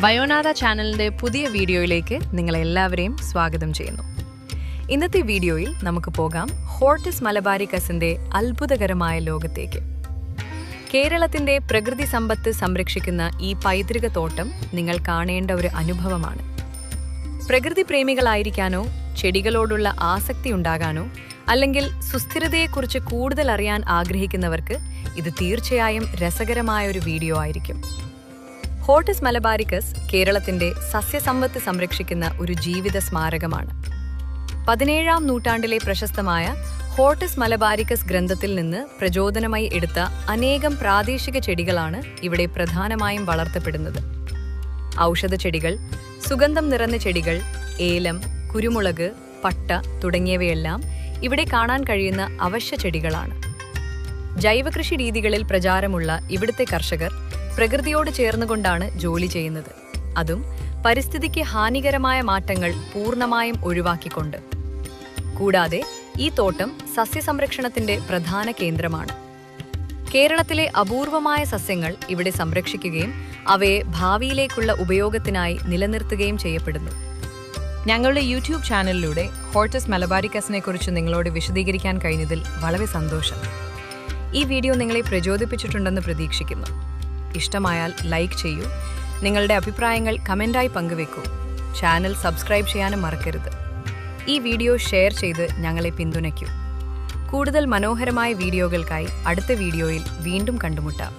ബയോനാഥ ചാനലിൻ്റെ പുതിയ വീഡിയോയിലേക്ക് നിങ്ങളെല്ലാവരെയും സ്വാഗതം ചെയ്യുന്നു. ഇന്നത്തെ വീഡിയോയിൽ നമുക്ക് പോകാം ഹോർട്ടിസ് മലബാരിക്കസിൻ്റെ അത്ഭുതകരമായ ലോകത്തേക്ക്. കേരളത്തിൻ്റെ പ്രകൃതി സമ്പത്ത് സംരക്ഷിക്കുന്ന ഈ പൈതൃക തോട്ടം നിങ്ങൾ കാണേണ്ട ഒരു അനുഭവമാണ്. പ്രകൃതി പ്രേമികളായിരിക്കാനോ ചെടികളോടുള്ള ആസക്തി ഉണ്ടാകാനോ അല്ലെങ്കിൽ സുസ്ഥിരതയെക്കുറിച്ച് കൂടുതൽ അറിയാൻ ആഗ്രഹിക്കുന്നവർക്ക് ഇത് തീർച്ചയായും രസകരമായ ഒരു വീഡിയോ ആയിരിക്കും. ഹോർട്ടിസ് മലബാരിക്കസ് കേരളത്തിന്റെ സസ്യസമ്പത്ത് സംരക്ഷിക്കുന്ന ഒരു ജീവിത സ്മാരകമാണ്. 17ാം നൂറ്റാണ്ടിലെ പ്രശസ്തമായ ഹോർട്ടിസ് മലബാരിക്കസ് ഗ്രന്ഥത്തിൽ നിന്ന് പ്രചോദനമായി എടുത്ത അനേകം പ്രാദേശിക ചെടികളാണ് ഇവിടെ പ്രധാനമായും വളർത്തപ്പെടുന്നത്. ഔഷധ ചെടികൾ, സുഗന്ധം നിറഞ്ഞ ചെടികൾ, ഏലം, കുരുമുളക്, പട്ട തുടങ്ങിയവയെല്ലാം ഇവിടെ കാണാൻ കഴിയുന്ന അവശ്യ ചെടികളാണ്. ജൈവകൃഷി രീതികളിൽ പ്രചാരമുള്ള ഇവിടുത്തെ കർഷകർ പ്രകൃതിയോട് ചേർന്നുകൊണ്ടാണ് ജോലി ചെയ്യുന്നത്, അതും പരിസ്ഥിതിക്ക് ഹാനികരമായ മാറ്റങ്ങൾ പൂർണ്ണമായും ഒഴിവാക്കിക്കൊണ്ട്. കൂടാതെ ഈ തോട്ടം സസ്യസംരക്ഷണത്തിന്റെ പ്രധാന കേന്ദ്രമാണ്. കേരളത്തിലെ അപൂർവമായ സസ്യങ്ങൾ ഇവിടെ സംരക്ഷിക്കുകയും അവയെ ഭാവിയിലേക്കുള്ള ഉപയോഗത്തിനായി നിലനിർത്തുകയും ചെയ്യപ്പെടുന്നു. ഞങ്ങളുടെ യൂട്യൂബ് ചാനലിലൂടെ ഹോർട്ടിസ് മലബാരിക്കസിനെ കുറിച്ച് നിങ്ങളോട് വിശദീകരിക്കാൻ കഴിഞ്ഞതിൽ വളരെ സന്തോഷം. ഈ വീഡിയോ നിങ്ങളെ പ്രചോദിപ്പിച്ചിട്ടുണ്ടെന്ന് പ്രതീക്ഷിക്കുന്നു. ഇഷ്ടമായാൽ ലൈക്ക് ചെയ്യൂ, നിങ്ങളുടെ അഭിപ്രായങ്ങൾ കമൻ്റായി പങ്കുവെക്കൂ, ചാനൽ സബ്സ്ക്രൈബ് ചെയ്യാനും മറക്കരുത്. ഈ വീഡിയോ ഷെയർ ചെയ്ത് ഞങ്ങളെ പിന്തുണയ്ക്കൂ. കൂടുതൽ മനോഹരമായ വീഡിയോകൾക്കായി അടുത്ത വീഡിയോയിൽ വീണ്ടും കണ്ടുമുട്ടാം.